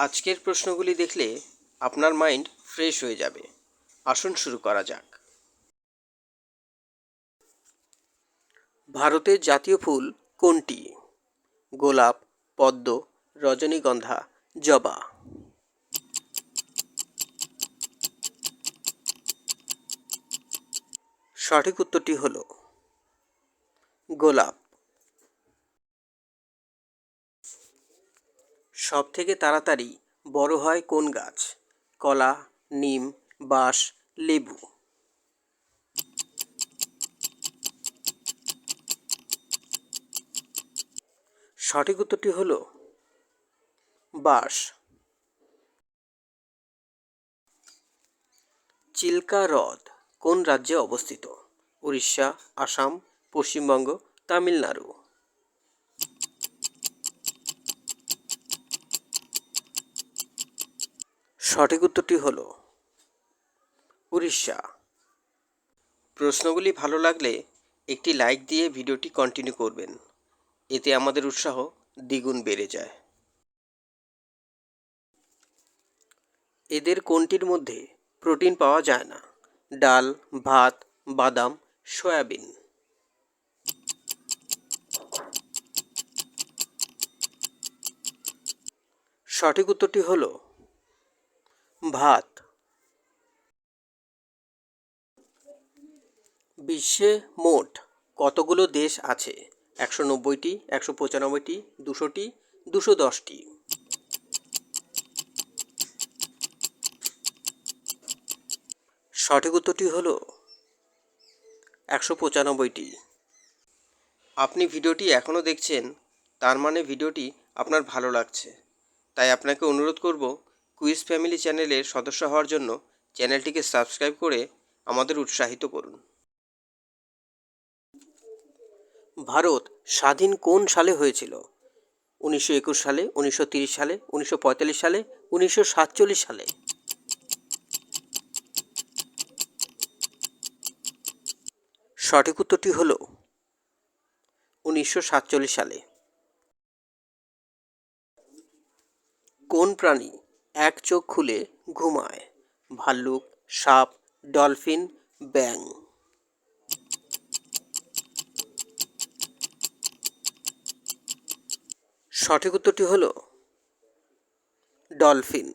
আজকের প্রশ্নগুলি দেখলে আপনার মাইন্ড ফ্রেশ হয়ে যাবে। আসুন শুরু করা যাক। ভারতের জাতীয় ফুল কোনটি? গোলাপ, পদ্ম, রজনীগন্ধা, জবা। সঠিক উত্তরটি হল গোলাপ। সব থেকে তাড়াতাড়ি বড় হয় কোন গাছ? কলা, নিম, বাঁশ, লেবু। সঠিক উত্তরটি হল বাঁশ। চিল্কা হ্রদ কোন রাজ্যে অবস্থিত? উড়িষ্যা, আসাম, পশ্চিমবঙ্গ, তামিলনাড়ু। সঠিক উত্তরটি হল উড়িষ্যা। প্রশ্নগুলি ভালো লাগলে একটি লাইক দিয়ে ভিডিওটি কন্টিনিউ করবেন। এতে আমাদের উৎসাহ দ্বিগুণ বেড়ে যায়। এদের কোনটির মধ্যে প্রোটিন পাওয়া যায় না? ডাল, ভাত, বাদাম, সয়াবিন। সঠিক উত্তরটি হল ভাত। বিশ্বে মোট কতগুলো দেশ আছে? 190টি, 195টি, 200টি, 210টি। সঠিক উত্তরটি হল 195টি। আপনি ভিডিওটি এখনও দেখছেন, তার মানে ভিডিওটি আপনার ভালো লাগছে। তাই আপনাকে অনুরোধ করব, কুইজ ফ্যামিলি চ্যানেলের সদস্য হওয়ার জন্য চ্যানেলটিকে সাবস্ক্রাইব করে আমাদের উৎসাহিত করুন। ভারত স্বাধীন কোন সালে হয়েছিল? 1921 সালে, 1930 সালে, 1945 সালে, 1947 সালে। সঠিক উত্তরটি হল 1947 সালে। কোন প্রাণী এক চোখ খুলে ঘুমায়? ভাল্লুক, সাপ, ডলফিন, ব্যাঙ। সঠিক উত্তরটি হল ডলফিন।